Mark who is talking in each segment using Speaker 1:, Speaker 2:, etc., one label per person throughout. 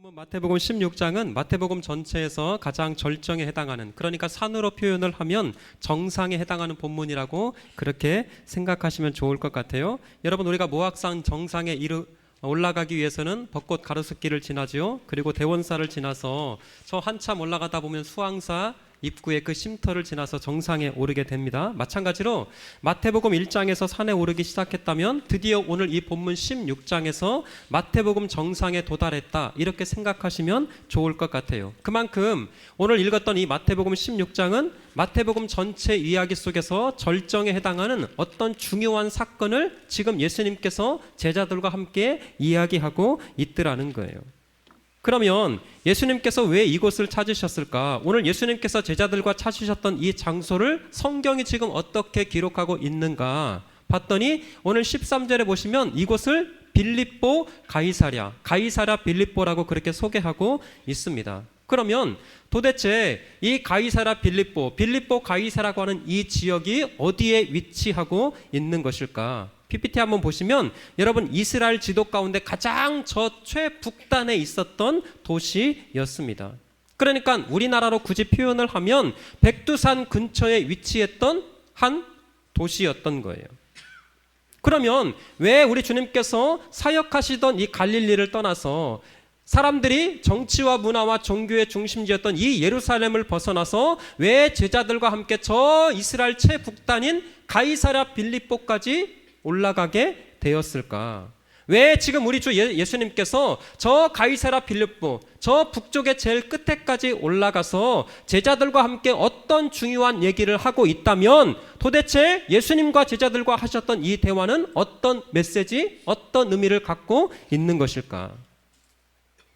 Speaker 1: 본문 마태복음 16장은 마태복음 전체에서 가장 절정에 해당하는, 그러니까 산으로 표현을 하면 정상에 해당하는 본문이라고 그렇게 생각하시면 좋을 것 같아요. 여러분, 우리가 모악산 정상에 올라가기 위해서는 벚꽃 가로수길을 지나지요. 그리고 대원사를 지나서 저 한참 올라가다 보면 수왕사 입구의 그 쉼터를 지나서 정상에 오르게 됩니다. 마찬가지로 마태복음 1장에서 산에 오르기 시작했다면 드디어 오늘 이 본문 16장에서 마태복음 정상에 도달했다, 이렇게 생각하시면 좋을 것 같아요. 그만큼 오늘 읽었던 이 마태복음 16장은 마태복음 전체 이야기 속에서 절정에 해당하는 어떤 중요한 사건을 지금 예수님께서 제자들과 함께 이야기하고 있더라는 거예요. 그러면 예수님께서 왜 이곳을 찾으셨을까? 오늘 예수님께서 제자들과 찾으셨던 이 장소를 성경이 지금 어떻게 기록하고 있는가 봤더니 오늘 13절에 보시면 이곳을 빌립보 가이사랴 빌립보라고 그렇게 소개하고 있습니다. 그러면 도대체 이 가이사랴 빌립보 가이사라고 하는 이 지역이 어디에 위치하고 있는 것일까? PPT 한번 보시면 여러분, 이스라엘 지도 가운데 가장 저 최북단에 있었던 도시였습니다. 그러니까 우리나라로 굳이 표현을 하면 백두산 근처에 위치했던 한 도시였던 거예요. 그러면 왜 우리 주님께서 사역하시던 이 갈릴리를 떠나서 사람들이 정치와 문화와 종교의 중심지였던 이 예루살렘을 벗어나서 왜 제자들과 함께 저 이스라엘 최북단인 가이사랴 빌립보까지 올라가게 되었을까? 왜 지금 우리 주 예수님께서 저 가이사랴 빌립보, 저 북쪽의 제일 끝에까지 올라가서 제자들과 함께 어떤 중요한 얘기를 하고 있다면 도대체 예수님과 제자들과 하셨던 이 대화는 어떤 메시지, 어떤 의미를 갖고 있는 것일까?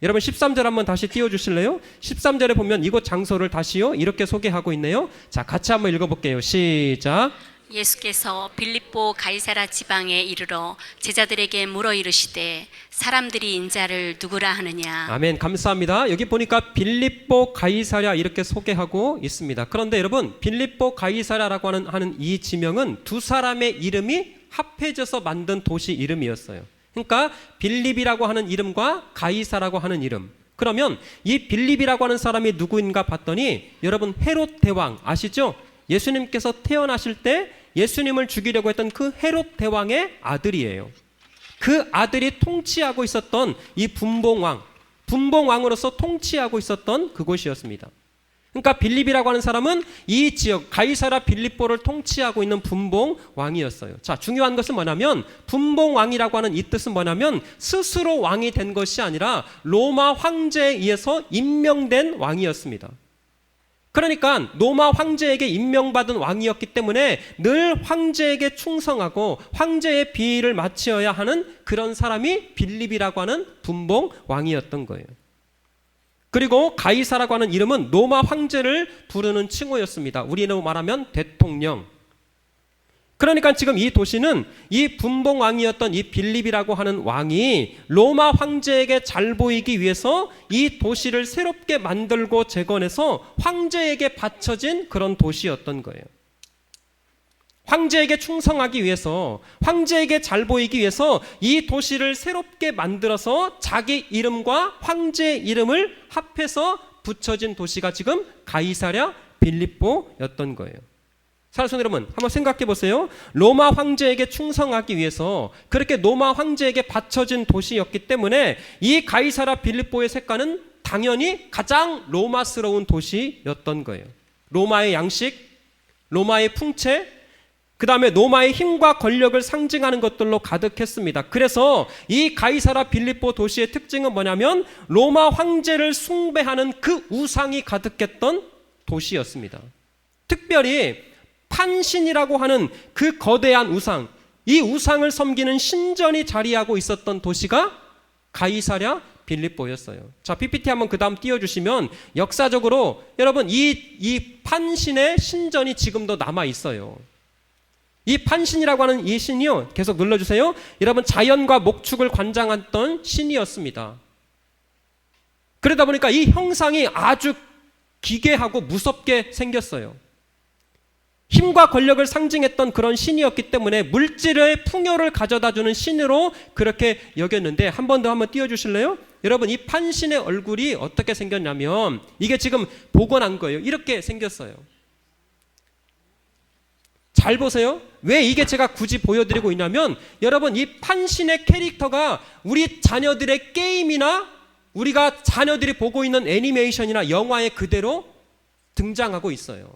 Speaker 1: 여러분, 13절 한번 다시 띄워주실래요? 13절에 보면 이곳 장소를 다시요 이렇게 소개하고 있네요. 자, 같이 한번 읽어볼게요. 시작.
Speaker 2: 예수께서 빌립보 가이사랴 지방에 이르러 제자들에게 물어 이르시되 사람들이 인자를 누구라 하느냐.
Speaker 1: 아멘. 감사합니다. 여기 보니까 빌립보 가이사랴 이렇게 소개하고 있습니다. 그런데 여러분, 빌립보 가이사랴라고 하는 이 지명은 두 사람의 이름이 합해져서 만든 도시 이름이었어요. 그러니까 빌립이라고 하는 이름과 가이사라고 하는 이름. 그러면 이 빌립이라고 하는 사람이 누구인가 봤더니 여러분, 헤롯 대왕 아시죠? 예수님께서 태어나실 때 예수님을 죽이려고 했던 그 헤롯 대왕의 아들이에요. 그 아들이 통치하고 있었던 이 분봉왕으로서 통치하고 있었던 그곳이었습니다. 그러니까 빌립이라고 하는 사람은 이 지역 가이사랴 빌립보를 통치하고 있는 분봉왕이었어요. 자, 중요한 것은 뭐냐면 분봉왕이라고 하는 이 뜻은 뭐냐면 스스로 왕이 된 것이 아니라 로마 황제에 의해서 임명된 왕이었습니다. 그러니까 로마 황제에게 임명받은 왕이었기 때문에 늘 황제에게 충성하고 황제의 비위를 마치어야 하는 그런 사람이 빌립이라고 하는 분봉 왕이었던 거예요. 그리고 가이사라고 하는 이름은 로마 황제를 부르는 칭호였습니다. 우리로 말하면 대통령. 그러니까 지금 이 도시는 이 분봉 왕이었던 이 빌립이라고 하는 왕이 로마 황제에게 잘 보이기 위해서 이 도시를 새롭게 만들고 재건해서 황제에게 바쳐진 그런 도시였던 거예요. 황제에게 충성하기 위해서, 황제에게 잘 보이기 위해서 이 도시를 새롭게 만들어서 자기 이름과 황제의 이름을 합해서 붙여진 도시가 지금 가이사랴 빌립보였던 거예요. 사랑하는 여러분, 한번 생각해 보세요. 로마 황제에게 충성하기 위해서 그렇게 로마 황제에게 바쳐진 도시였기 때문에 이 가이사랴 빌립보의 색깔은 당연히 가장 로마스러운 도시였던 거예요. 로마의 양식, 로마의 풍채, 그 다음에 로마의 힘과 권력을 상징하는 것들로 가득했습니다. 그래서 이 가이사랴 빌립보 도시의 특징은 뭐냐면 로마 황제를 숭배하는 그 우상이 가득했던 도시였습니다. 특별히 판신이라고 하는 그 거대한 우상, 이 우상을 섬기는 신전이 자리하고 있었던 도시가 가이사랴 빌립보였어요. 자, PPT 한번 그 다음 띄워주시면 역사적으로 여러분 이 판신의 신전이 지금도 남아 있어요. 이 판신이라고 하는 이 신이요, 계속 눌러주세요. 여러분, 자연과 목축을 관장했던 신이었습니다. 그러다 보니까 이 형상이 아주 기괴하고 무섭게 생겼어요. 힘과 권력을 상징했던 그런 신이었기 때문에 물질의 풍요를 가져다주는 신으로 그렇게 여겼는데, 한 번 더 한번 띄워주실래요? 여러분 이 판신의 얼굴이 어떻게 생겼냐면 이게 지금 복원한 거예요. 이렇게 생겼어요. 잘 보세요. 왜 이게 제가 굳이 보여드리고 있냐면 여러분 이 판신의 캐릭터가 우리 자녀들의 게임이나 우리가 자녀들이 보고 있는 애니메이션이나 영화에 그대로 등장하고 있어요.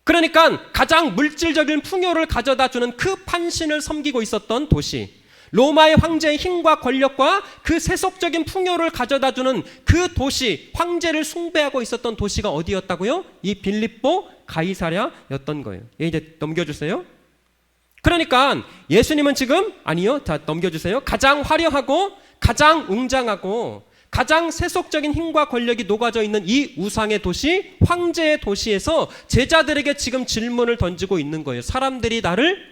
Speaker 1: 그러니까 가장 물질적인 풍요를 가져다주는 그 판신을 섬기고 있었던 도시, 로마의 황제의 힘과 권력과 그 세속적인 풍요를 가져다주는 그 도시, 황제를 숭배하고 있었던 도시가 어디였다고요? 이 빌립보 가이사랴였던 거예요. 이제 넘겨주세요. 그러니까 예수님은 지금 아니요, 자 넘겨주세요. 가장 화려하고 가장 웅장하고 가장 세속적인 힘과 권력이 녹아져 있는 이 우상의 도시, 황제의 도시에서 제자들에게 지금 질문을 던지고 있는 거예요. 사람들이 나를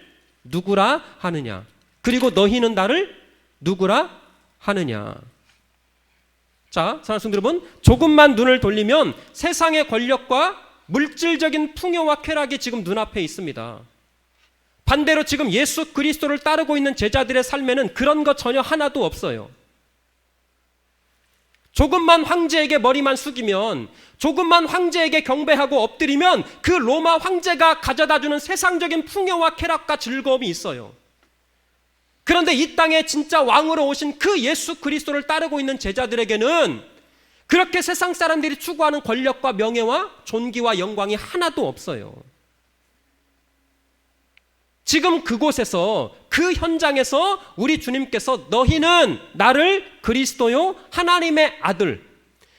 Speaker 1: 누구라 하느냐? 그리고 너희는 나를 누구라 하느냐? 자, 사랑하는 성도 여러분, 조금만 눈을 돌리면 세상의 권력과 물질적인 풍요와 쾌락이 지금 눈앞에 있습니다. 반대로 지금 예수 그리스도를 따르고 있는 제자들의 삶에는 그런 것 전혀 하나도 없어요. 조금만 황제에게 머리만 숙이면, 조금만 황제에게 경배하고 엎드리면 그 로마 황제가 가져다주는 세상적인 풍요와 쾌락과 즐거움이 있어요. 그런데 이 땅에 진짜 왕으로 오신 그 예수 그리스도를 따르고 있는 제자들에게는 그렇게 세상 사람들이 추구하는 권력과 명예와 존귀와 영광이 하나도 없어요. 지금 그곳에서, 그 현장에서 우리 주님께서 너희는 나를 그리스도요 하나님의 아들,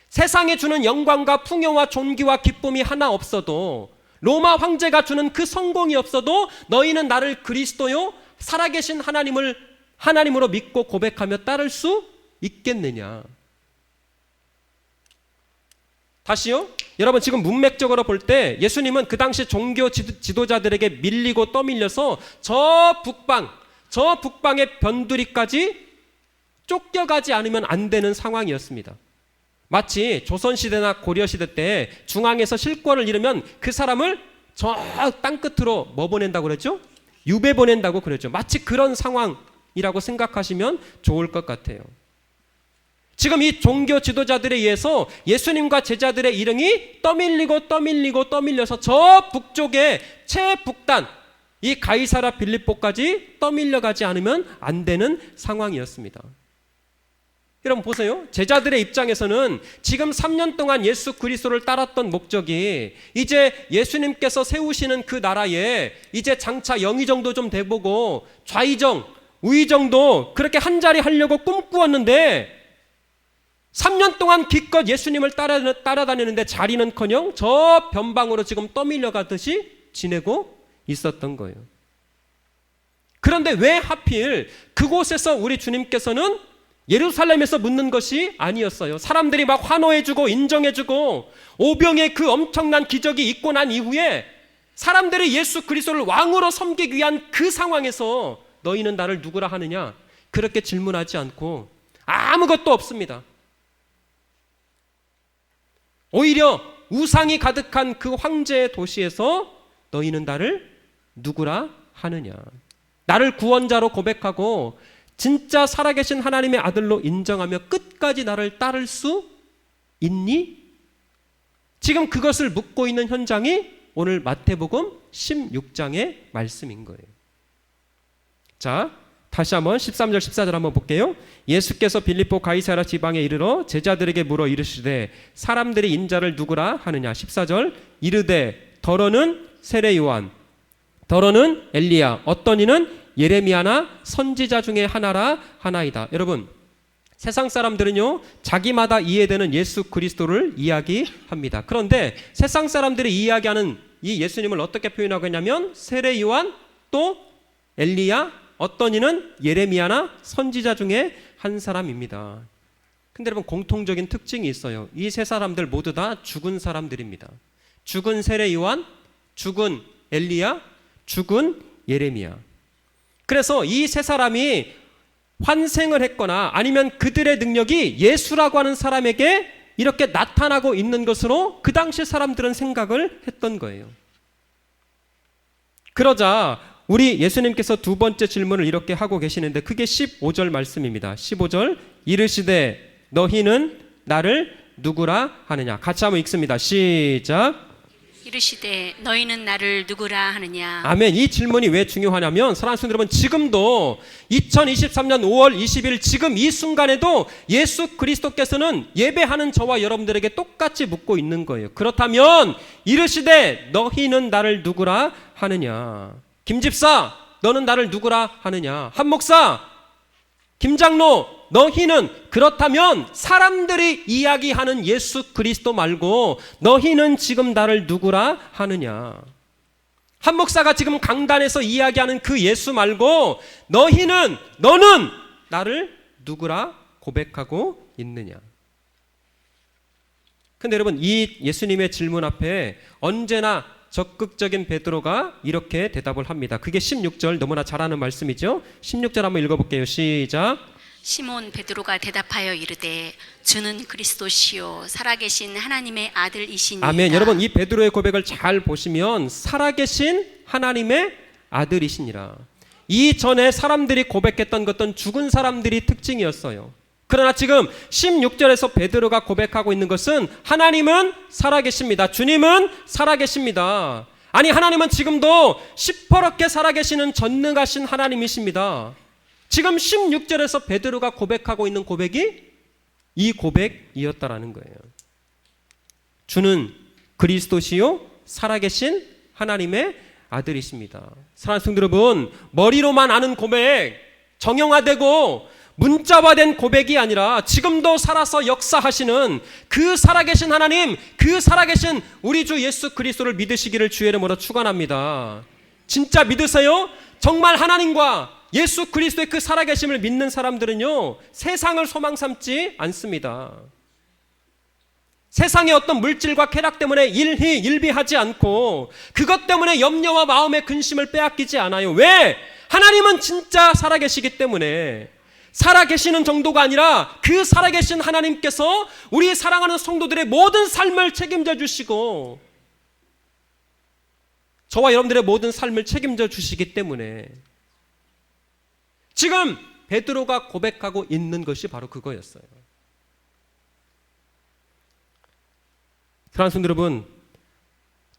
Speaker 1: 세상에 주는 영광과 풍요와 존귀와 기쁨이 하나 없어도, 로마 황제가 주는 그 성공이 없어도 너희는 나를 그리스도요 살아계신 하나님으로 믿고 고백하며 따를 수 있겠느냐? 다시요. 여러분 지금 문맥적으로 볼 때 예수님은 그 당시 종교 지도자들에게 밀리고 떠밀려서 저 북방의 변두리까지 쫓겨가지 않으면 안 되는 상황이었습니다. 마치 조선시대나 고려시대 때 중앙에서 실권을 잃으면 그 사람을 저 땅끝으로 뭐 보낸다고 그랬죠? 유배 보낸다고 그랬죠. 마치 그런 상황이라고 생각하시면 좋을 것 같아요. 지금 이 종교 지도자들에 의해서 예수님과 제자들의 일행이 떠밀려서 저 북쪽의 최북단 이 가이사랴 빌립보까지 떠밀려가지 않으면 안 되는 상황이었습니다. 여러분 보세요. 제자들의 입장에서는 지금 3년 동안 예수 그리스도를 따랐던 목적이 이제 예수님께서 세우시는 그 나라에 이제 장차 영의정도 좀 돼보고 좌의정, 우의정도 그렇게 한 자리 하려고 꿈꾸었는데 3년 동안 기껏 예수님을 따라다니는데 자리는커녕 저 변방으로 지금 떠밀려가듯이 지내고 있었던 거예요. 그런데 왜 하필 그곳에서 우리 주님께서는 예루살렘에서 묻는 것이 아니었어요. 사람들이 막 환호해주고 인정해주고 오병의 그 엄청난 기적이 있고 난 이후에 사람들이 예수 그리스도를 왕으로 섬기기 위한 그 상황에서 너희는 나를 누구라 하느냐? 그렇게 질문하지 않고 아무것도 없습니다. 오히려 우상이 가득한 그 황제의 도시에서 너희는 나를 누구라 하느냐? 나를 구원자로 고백하고 진짜 살아계신 하나님의 아들로 인정하며 끝까지 나를 따를 수 있니? 지금 그것을 묻고 있는 현장이 오늘 마태복음 16장의 말씀인 거예요. 자, 다시 한번 13절 14절 한번 볼게요. 예수께서 빌립보 가이사랴 지방에 이르러 제자들에게 물어 이르시되 사람들이 인자를 누구라 하느냐? 14절 이르되 더러는 세례 요한, 더러는 엘리야, 어떤 이는 예레미야나 선지자 중에 하나이다. 여러분 세상 사람들은요 자기마다 이해되는 예수 그리스도를 이야기합니다. 그런데 세상 사람들이 이야기하는 이 예수님을 어떻게 표현하고 있냐면 세례 요한, 또 엘리야, 어떤 이는 예레미야나 선지자 중에 한 사람입니다. 근데 여러분 공통적인 특징이 있어요. 이 세 사람들 모두 다 죽은 사람들입니다. 죽은 세례 요한, 죽은 엘리야, 죽은 예레미야. 그래서 이 세 사람이 환생을 했거나 아니면 그들의 능력이 예수라고 하는 사람에게 이렇게 나타나고 있는 것으로 그 당시 사람들은 생각을 했던 거예요. 그러자 우리 예수님께서 두 번째 질문을 이렇게 하고 계시는데 그게 15절 말씀입니다. 15절 이르시되 너희는 나를 누구라 하느냐. 같이 한번 읽습니다. 시작.
Speaker 2: 이르시되 너희는 나를 누구라 하느냐.
Speaker 1: 아멘. 이 질문이 왜 중요하냐면 사랑하는 성도 여러분, 지금도 2023년 5월 20일 지금 이 순간에도 예수 그리스도께서는 예배하는 저와 여러분들에게 똑같이 묻고 있는 거예요. 그렇다면 이르시되 너희는 나를 누구라 하느냐. 김집사 너는 나를 누구라 하느냐. 한목사, 김장로 너희는, 그렇다면 사람들이 이야기하는 예수 그리스도 말고 너희는 지금 나를 누구라 하느냐. 한 목사가 지금 강단에서 이야기하는 그 예수 말고 너는 나를 누구라 고백하고 있느냐. 근데 여러분, 이 예수님의 질문 앞에 언제나 적극적인 베드로가 이렇게 대답을 합니다. 그게 16절, 너무나 잘 아는 말씀이죠. 16절 한번 읽어볼게요. 시작.
Speaker 2: 시몬 베드로가 대답하여 이르되 주는 그리스도시요 살아계신 하나님의 아들이시니이다.
Speaker 1: 아멘. 여러분, 이 베드로의 고백을 잘 보시면 살아계신 하나님의 아들이시니라. 이전에 사람들이 고백했던 것은 죽은 사람들이 특징이었어요. 그러나 지금 16절에서 베드로가 고백하고 있는 것은 하나님은 살아계십니다. 주님은 살아계십니다. 아니, 하나님은 지금도 시퍼렇게 살아계시는 전능하신 하나님이십니다. 지금 16절에서 베드로가 고백하고 있는 고백이 이 고백이었다라는 거예요. 주는 그리스도시요 살아계신 하나님의 아들이십니다. 사랑하는 성도 여러분, 머리로만 아는 고백, 정형화되고 문자화된 고백이 아니라 지금도 살아서 역사하시는 그 살아계신 하나님, 그 살아계신 우리 주 예수 그리스도를 믿으시기를 주의 이름으로 축원합니다. 진짜 믿으세요? 정말 하나님과 예수 그리스도의 그 살아계심을 믿는 사람들은요, 세상을 소망 삼지 않습니다. 세상의 어떤 물질과 쾌락 때문에 일비하지 않고 그것 때문에 염려와 마음의 근심을 빼앗기지 않아요. 왜? 하나님은 진짜 살아계시기 때문에. 살아계시는 정도가 아니라 그 살아계신 하나님께서 우리 사랑하는 성도들의 모든 삶을 책임져 주시고 저와 여러분들의 모든 삶을 책임져 주시기 때문에 지금 베드로가 고백하고 있는 것이 바로 그거였어요. 사랑하는 성도 여러분,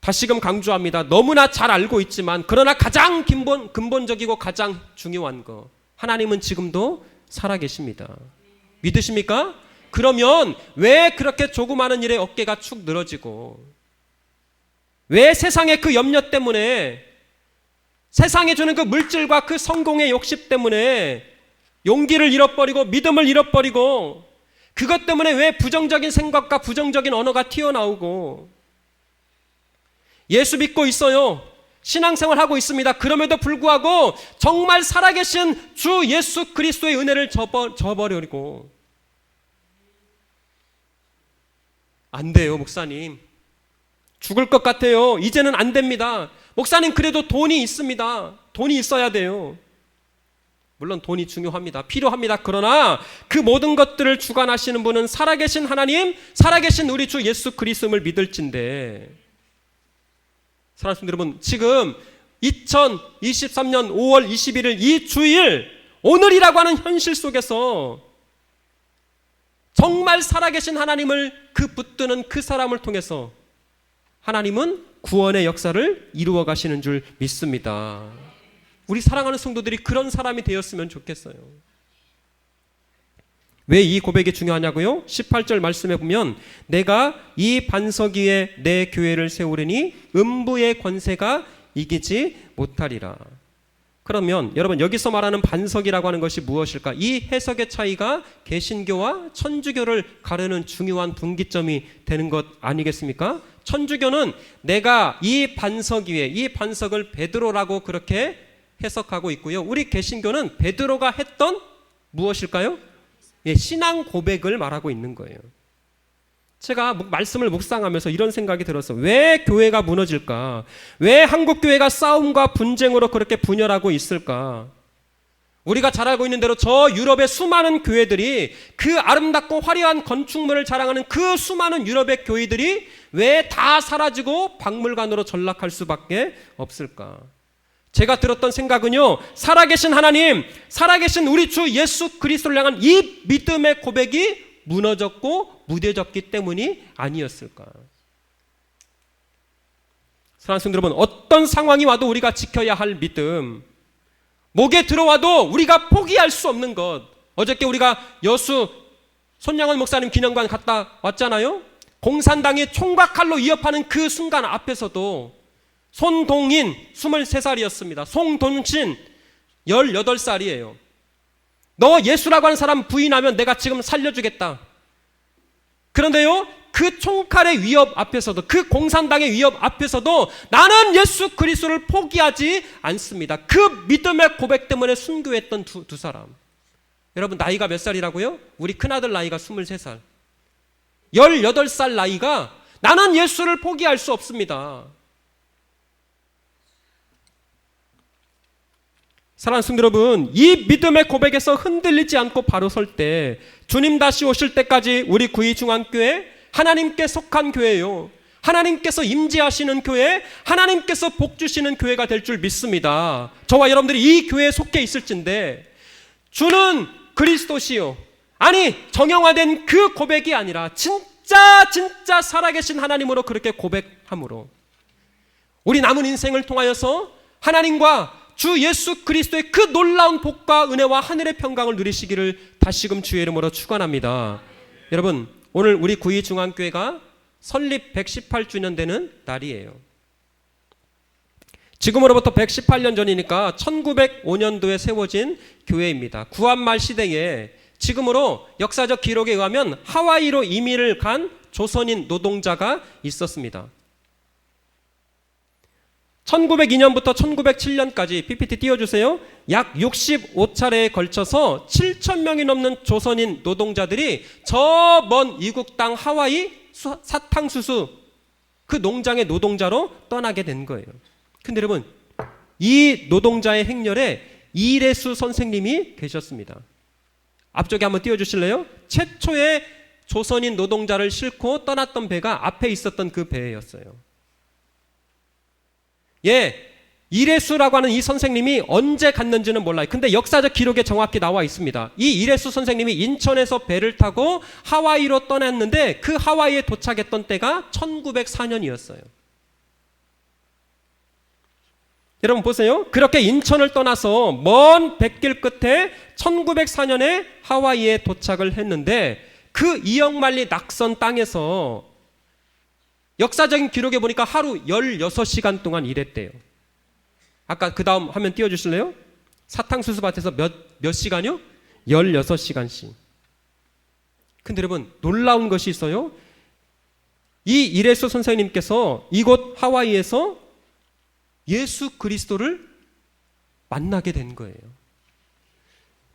Speaker 1: 다시금 강조합니다. 너무나 잘 알고 있지만 그러나 가장 근본적이고 가장 중요한 거, 하나님은 지금도 살아계십니다. 믿으십니까? 그러면 왜 그렇게 조그마한 일에 어깨가 축 늘어지고, 왜 세상의 그 염려 때문에, 세상에 주는 그 물질과 그 성공의 욕심 때문에 용기를 잃어버리고 믿음을 잃어버리고, 그것 때문에 왜 부정적인 생각과 부정적인 언어가 튀어나오고, 예수 믿고 있어요, 신앙생활 하고 있습니다. 그럼에도 불구하고 정말 살아계신 주 예수 그리스도의 은혜를 저버리고, 안 돼요 목사님, 죽을 것 같아요, 이제는 안 됩니다. 목사님 그래도 돈이 있습니다. 돈이 있어야 돼요. 물론 돈이 중요합니다. 필요합니다. 그러나 그 모든 것들을 주관하시는 분은 살아계신 하나님, 살아계신 우리 주 예수 그리스도를 믿을진데, 사랑하는 여러분, 지금 2023년 5월 21일 이 주일, 오늘이라고 하는 현실 속에서 정말 살아계신 하나님을 그 붙드는 그 사람을 통해서 하나님은 구원의 역사를 이루어 가시는 줄 믿습니다. 우리 사랑하는 성도들이 그런 사람이 되었으면 좋겠어요. 왜 이 고백이 중요하냐고요? 18절 말씀에 보면 내가 이 반석 위에 내 교회를 세우리니 음부의 권세가 이기지 못하리라. 그러면 여러분, 여기서 말하는 반석이라고 하는 것이 무엇일까? 이 해석의 차이가 개신교와 천주교를 가르는 중요한 분기점이 되는 것 아니겠습니까? 천주교는 내가 이 반석 위에, 이 반석을 베드로라고 그렇게 해석하고 있고요. 우리 개신교는 베드로가 했던 무엇일까요? 예, 신앙 고백을 말하고 있는 거예요. 제가 말씀을 묵상하면서 이런 생각이 들었어요. 왜 교회가 무너질까? 왜 한국 교회가 싸움과 분쟁으로 그렇게 분열하고 있을까? 우리가 잘 알고 있는 대로 저 유럽의 수많은 교회들이, 그 아름답고 화려한 건축물을 자랑하는 그 수많은 유럽의 교회들이 왜 다 사라지고 박물관으로 전락할 수밖에 없을까? 제가 들었던 생각은요, 살아계신 하나님, 살아계신 우리 주 예수 그리스도를 향한 이 믿음의 고백이 무너졌고 무뎌졌기 때문이 아니었을까. 사랑하는 성도 여러분, 어떤 상황이 와도 우리가 지켜야 할 믿음, 목에 들어와도 우리가 포기할 수 없는 것. 어저께 우리가 여수 손양원 목사님 기념관 갔다 왔잖아요. 공산당이 총과 칼로 위협하는 그 순간 앞에서도 손동인 23살이었습니다. 송돈신 18살이에요. 너 예수라고 하는 사람 부인하면 내가 지금 살려주겠다. 그런데요, 그 총칼의 위협 앞에서도, 그 공산당의 위협 앞에서도 나는 예수 그리스도를 포기하지 않습니다. 그 믿음의 고백 때문에 순교했던 두 사람. 여러분, 나이가 몇 살이라고요? 우리 큰아들 나이가 23살. 18살 나이가 나는 예수를 포기할 수 없습니다. 사랑하는 성도 여러분, 이 믿음의 고백에서 흔들리지 않고 바로 설 때, 주님 다시 오실 때까지 우리 구의중앙교회 하나님께 속한 교회요, 하나님께서 임재하시는 교회, 하나님께서 복 주시는 교회가 될 줄 믿습니다. 저와 여러분들이 이 교회에 속해 있을진데, 주는 그리스도시요, 아니 정형화된 그 고백이 아니라 진짜 살아계신 하나님으로 그렇게 고백함으로 우리 남은 인생을 통하여서 하나님과 주 예수 그리스도의 그 놀라운 복과 은혜와 하늘의 평강을 누리시기를 다시금 주의 이름으로 축원합니다. 여러분, 오늘 우리 구의중앙교회가 설립 118주년 되는 날이에요. 지금으로부터 118년 전이니까 1905년도에 세워진 교회입니다. 구한말 시대에 지금으로 역사적 기록에 의하면 하와이로 이민을 간 조선인 노동자가 있었습니다. 1902년부터 1907년까지 PPT 띄워주세요. 약 65차례에 걸쳐서 7,000명이 넘는 조선인 노동자들이 저 먼 이국 땅 하와이 사탕수수 그 농장의 노동자로 떠나게 된 거예요. 근데 여러분, 이 노동자의 행렬에 이래수 선생님이 계셨습니다. 앞쪽에 한번 띄워주실래요? 최초의 조선인 노동자를 싣고 떠났던 배가 앞에 있었던 그 배였어요. 예, 이래수라고 하는 이 선생님이 언제 갔는지는 몰라요. 근데 역사적 기록에 정확히 나와 있습니다. 이 이래수 선생님이 인천에서 배를 타고 하와이로 떠났는데 그 하와이에 도착했던 때가 1904년이었어요. 여러분 보세요. 그렇게 인천을 떠나서 먼 백길 끝에 1904년에 하와이에 도착을 했는데 그 이역만리 낙선 땅에서 역사적인 기록에 보니까 하루 16시간 동안 일했대요. 아까 그 다음 화면 띄워주실래요? 사탕수수 밭에서 몇 시간이요? 16시간씩. 근데 여러분, 놀라운 것이 있어요. 이 이래수 선생님께서 이곳 하와이에서 예수 그리스도를 만나게 된 거예요.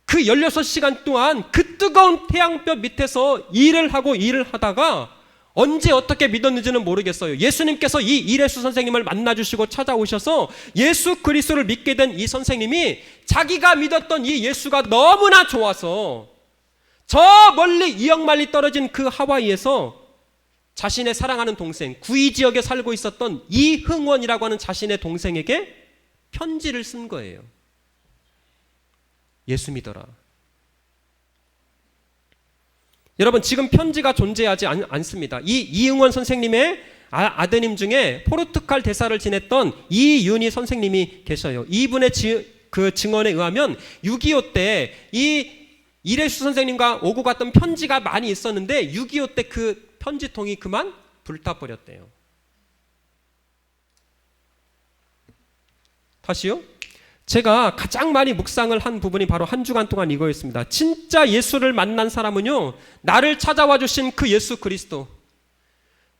Speaker 1: 그 16시간 동안 그 뜨거운 태양볕 밑에서 일을 하다가 언제 어떻게 믿었는지는 모르겠어요. 예수님께서 이 이래수 선생님을 만나주시고 찾아오셔서 예수 그리스도를 믿게 된 이 선생님이 자기가 믿었던 이 예수가 너무나 좋아서 저 멀리 이역만리 떨어진 그 하와이에서 자신의 사랑하는 동생, 구이 지역에 살고 있었던 이흥원이라고 하는 자신의 동생에게 편지를 쓴 거예요. 예수 믿어라. 여러분, 지금 편지가 존재하지 않습니다. 이 이흥원 선생님의 아드님 중에 포르투갈 대사를 지냈던 이윤희 선생님이 계셔요. 이분의 그 증언에 의하면 6.25 때 이 이래수 선생님과 오고 갔던 편지가 많이 있었는데 6.25 때 그 편지통이 그만 불타버렸대요. 다시요? 제가 가장 많이 묵상을 한 부분이 바로 한 주간 동안 이거였습니다. 진짜 예수를 만난 사람은요, 나를 찾아와 주신 그 예수 그리스도,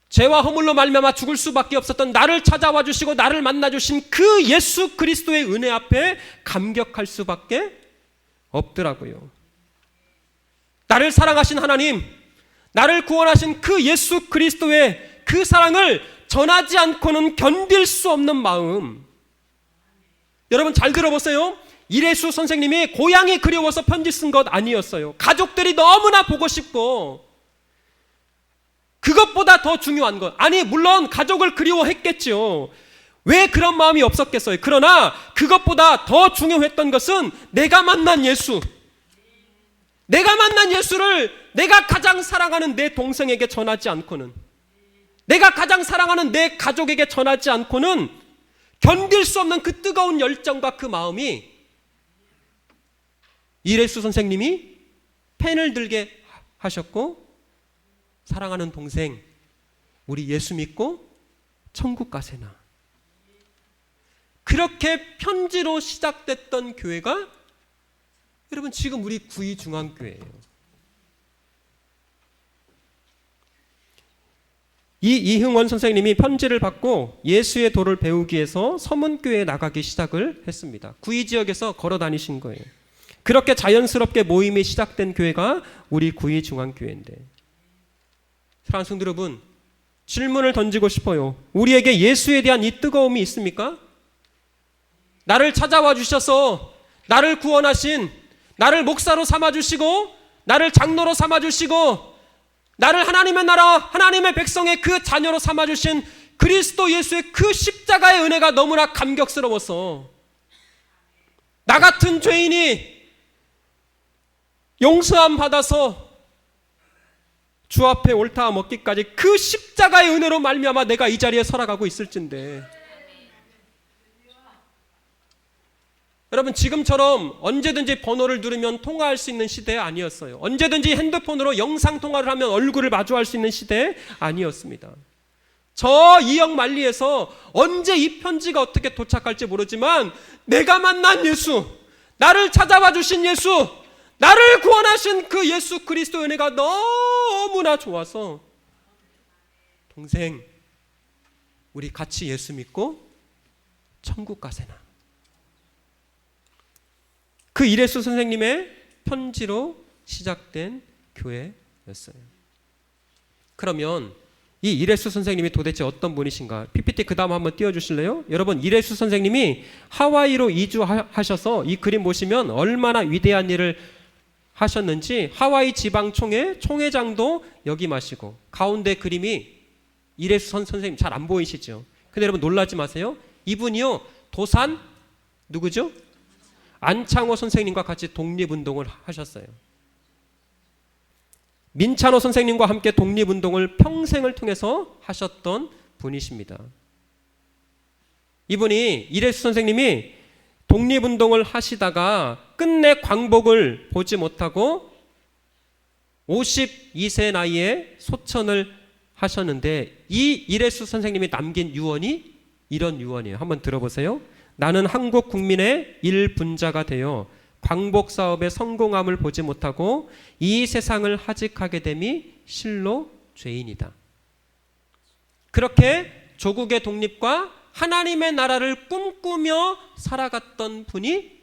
Speaker 1: 죄와 허물로 말미암아 죽을 수밖에 없었던 나를 찾아와 주시고 나를 만나 주신 그 예수 그리스도의 은혜 앞에 감격할 수밖에 없더라고요. 나를 사랑하신 하나님, 나를 구원하신 그 예수 그리스도의 그 사랑을 전하지 않고는 견딜 수 없는 마음. 여러분 잘 들어보세요. 이래수 선생님이 고향이 그리워서 편지 쓴 것 아니었어요. 가족들이 너무나 보고 싶고 그것보다 더 중요한 것, 아니 물론 가족을 그리워했겠죠. 왜 그런 마음이 없었겠어요? 그러나 그것보다 더 중요했던 것은 내가 만난 예수, 내가 만난 예수를 내가 가장 사랑하는 내 동생에게 전하지 않고는, 내가 가장 사랑하는 내 가족에게 전하지 않고는 견딜 수 없는 그 뜨거운 열정과 그 마음이 이래수 선생님이 펜을 들게 하셨고, 사랑하는 동생, 우리 예수 믿고 천국 가세나. 그렇게 편지로 시작됐던 교회가 여러분 지금 우리 구의중앙교회예요. 이흥원 선생님이 편지를 받고 예수의 도를 배우기 위해서 서문교회에 나가기 시작을 했습니다. 구의 지역에서 걸어 다니신 거예요. 그렇게 자연스럽게 모임이 시작된 교회가 우리 구의중앙교회인데, 사랑하는 성도 여러분, 질문을 던지고 싶어요. 우리에게 예수에 대한 이 뜨거움이 있습니까? 나를 찾아와 주셔서 나를 구원하신, 나를 목사로 삼아주시고 나를 장로로 삼아주시고 나를 하나님의 나라, 하나님의 백성의 그 자녀로 삼아주신 그리스도 예수의 그 십자가의 은혜가 너무나 감격스러워서 나 같은 죄인이 용서함 받아서 주 앞에 옳다 먹기까지 그 십자가의 은혜로 말미암아 내가 이 자리에 살아가고 있을진데, 여러분 지금처럼 언제든지 번호를 누르면 통화할 수 있는 시대 아니었어요. 언제든지 핸드폰으로 영상통화를 하면 얼굴을 마주할 수 있는 시대 아니었습니다. 저 이역 만리에서 언제 이 편지가 어떻게 도착할지 모르지만 내가 만난 예수, 나를 찾아와 주신 예수, 나를 구원하신 그 예수 그리스도 은혜가 너무나 좋아서 동생 우리 같이 예수 믿고 천국 가세나. 그 이래수 선생님의 편지로 시작된 교회였어요. 그러면 이 이래수 선생님이 도대체 어떤 분이신가? PPT 그 다음 한번 띄워주실래요? 여러분 이래수 선생님이 하와이로 이주하셔서 이 그림 보시면 얼마나 위대한 일을 하셨는지, 하와이 지방총회 총회장도 역임하시고, 가운데 그림이 이래수 선생님 잘 안 보이시죠? 근데 여러분 놀라지 마세요. 이분이요 도산 누구죠? 안창호 선생님과 같이 독립운동을 하셨어요. 민찬호 선생님과 함께 독립운동을 평생을 통해서 하셨던 분이십니다. 이분이 이래수 선생님이 독립운동을 하시다가 끝내 광복을 보지 못하고 52세 나이에 소천을 하셨는데, 이 이래수 선생님이 남긴 유언이 이런 유언이에요. 한번 들어보세요. 나는 한국 국민의 일분자가 되어 광복 사업의 성공함을 보지 못하고 이 세상을 하직하게 됨이 실로 죄인이다. 그렇게 조국의 독립과 하나님의 나라를 꿈꾸며 살아갔던 분이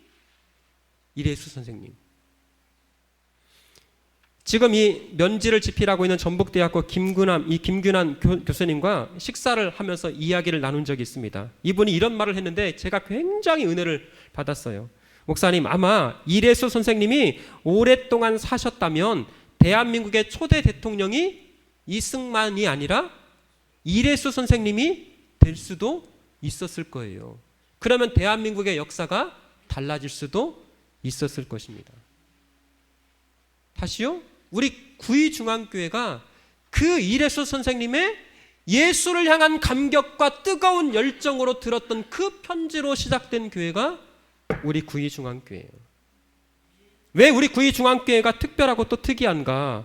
Speaker 1: 이래수 선생님. 지금 이 면지를 집필하고 있는 전북대학교 김균환 교수님과 식사를 하면서 이야기를 나눈 적이 있습니다. 이분이 이런 말을 했는데 제가 굉장히 은혜를 받았어요. 목사님, 아마 이래수 선생님이 오랫동안 사셨다면 대한민국의 초대 대통령이 이승만이 아니라 이래수 선생님이 될 수도 있었을 거예요. 그러면 대한민국의 역사가 달라질 수도 있었을 것입니다. 다시요, 우리 구의중앙교회가 그 이래수 선생님의 예수를 향한 감격과 뜨거운 열정으로 들었던 그 편지로 시작된 교회가 우리 구의중앙교회예요. 왜 우리 구의중앙교회가 특별하고 또 특이한가?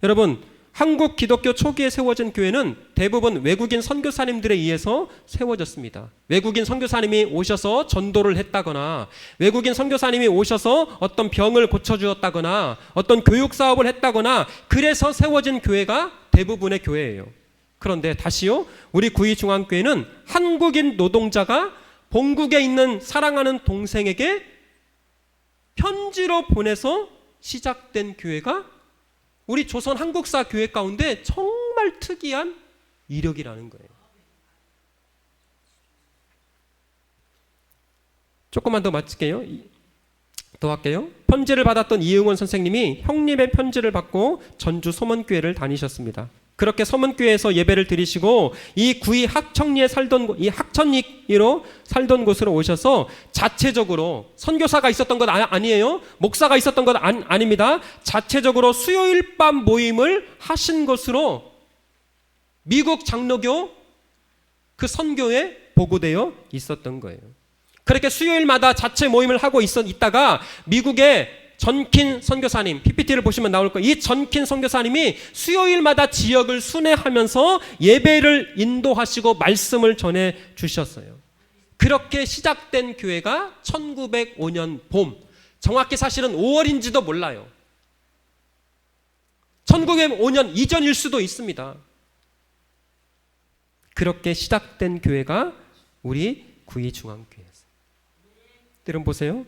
Speaker 1: 여러분, 한국 기독교 초기에 세워진 교회는 대부분 외국인 선교사님들에 의해서 세워졌습니다. 외국인 선교사님이 오셔서 전도를 했다거나, 외국인 선교사님이 오셔서 어떤 병을 고쳐주었다거나, 어떤 교육 사업을 했다거나, 그래서 세워진 교회가 대부분의 교회예요. 그런데 다시요, 우리 구의중앙교회는 한국인 노동자가 본국에 있는 사랑하는 동생에게 편지로 보내서 시작된 교회가 우리 조선 한국사 교회 가운데 정말 특이한 이력이라는 거예요. 조금만 더 마칠게요. 더 할게요. 편지를 받았던 이흥원 선생님이 형님의 편지를 받고 전주 소문교회를 다니셨습니다. 그렇게 서문교회에서 예배를 드리시고 이 구이 학청리에 살던 이 학천리로 살던 곳으로 오셔서 자체적으로 선교사가 있었던 것 아니에요. 목사가 있었던 것 아닙니다. 자체적으로 수요일 밤 모임을 하신 것으로 미국 장로교 그 선교에 보고되어 있었던 거예요. 그렇게 수요일마다 자체 모임을 하고 있다가 미국의 전킨 선교사님, PPT를 보시면 나올 거예요. 이 전킨 선교사님이 수요일마다 지역을 순회하면서 예배를 인도하시고 말씀을 전해 주셨어요. 그렇게 시작된 교회가 1905년 봄, 정확히 사실은 5월인지도 몰라요. 1905년 이전일 수도 있습니다. 그렇게 시작된 교회가 우리 구이중앙교회였어요. 여러분 보세요.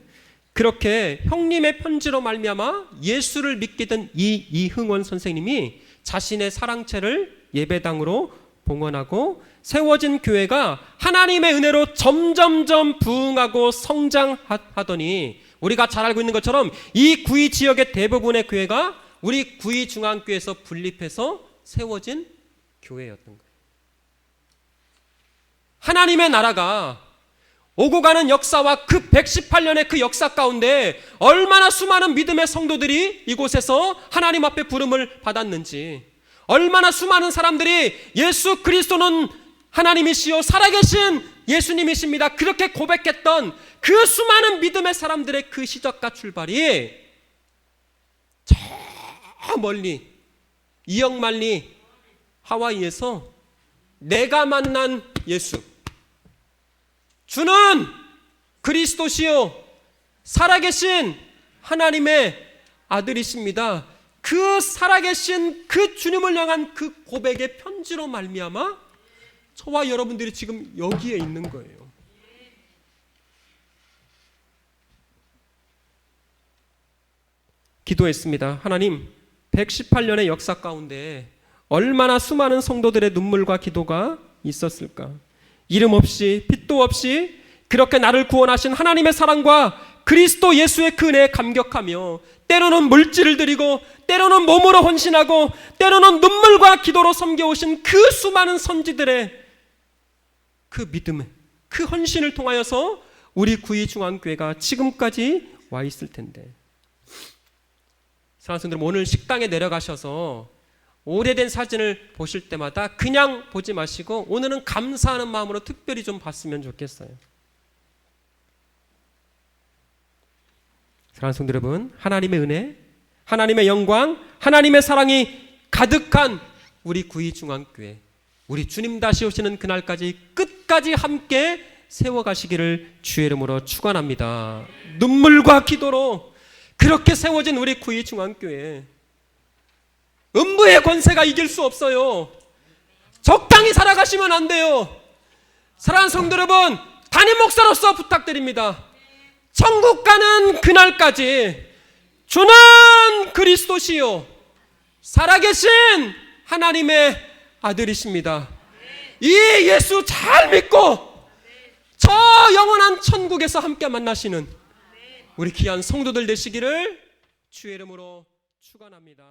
Speaker 1: 그렇게 형님의 편지로 말미암아 예수를 믿게 된 이흥원 선생님이 자신의 사랑채를 예배당으로 봉헌하고 세워진 교회가 하나님의 은혜로 점점점 부흥하고 성장하더니 우리가 잘 알고 있는 것처럼 이 구이 지역의 대부분의 교회가 우리 구이중앙교회에서 분립해서 세워진 교회였던 거예요. 하나님의 나라가 오고 가는 역사와 그 118년의 그 역사 가운데 얼마나 수많은 믿음의 성도들이 이곳에서 하나님 앞에 부름을 받았는지, 얼마나 수많은 사람들이 예수 그리스도는 하나님이시요 살아계신 예수님이십니다 그렇게 고백했던 그 수많은 믿음의 사람들의 그 시작과 출발이 저 멀리 이역만리 하와이에서 내가 만난 예수, 주는 그리스도시요 살아계신 하나님의 아들이십니다. 그 살아계신 그 주님을 향한 그 고백의 편지로 말미암아 저와 여러분들이 지금 여기에 있는 거예요. 기도했습니다. 하나님, 118년의 역사 가운데 얼마나 수많은 성도들의 눈물과 기도가 있었을까. 이름 없이 빛도 없이 그렇게 나를 구원하신 하나님의 사랑과 그리스도 예수의 그 은혜에 감격하며 때로는 물질을 드리고 때로는 몸으로 헌신하고 때로는 눈물과 기도로 섬겨오신 그 수많은 선지들의 그 믿음의 그 헌신을 통하여서 우리 구이중앙교회가 지금까지 와 있을 텐데, 사랑하는 성도님, 오늘 식당에 내려가셔서 오래된 사진을 보실 때마다 그냥 보지 마시고 오늘은 감사하는 마음으로 특별히 좀 봤으면 좋겠어요. 사랑하는 성도 여러분, 하나님의 은혜, 하나님의 영광, 하나님의 사랑이 가득한 우리 구이중앙교회, 우리 주님 다시 오시는 그날까지 끝까지 함께 세워가시기를 주의 이름으로 축원합니다. 눈물과 기도로 그렇게 세워진 우리 구이중앙교회, 음부의 권세가 이길 수 없어요. 적당히 살아가시면 안 돼요. 사랑하는 성도 여러분, 담임 목사로서 부탁드립니다. 천국 가는 그날까지 주는 그리스도시요 살아계신 하나님의 아들이십니다. 이 예수 잘 믿고 저 영원한 천국에서 함께 만나시는 우리 귀한 성도들 되시기를 주의 이름으로 축원합니다.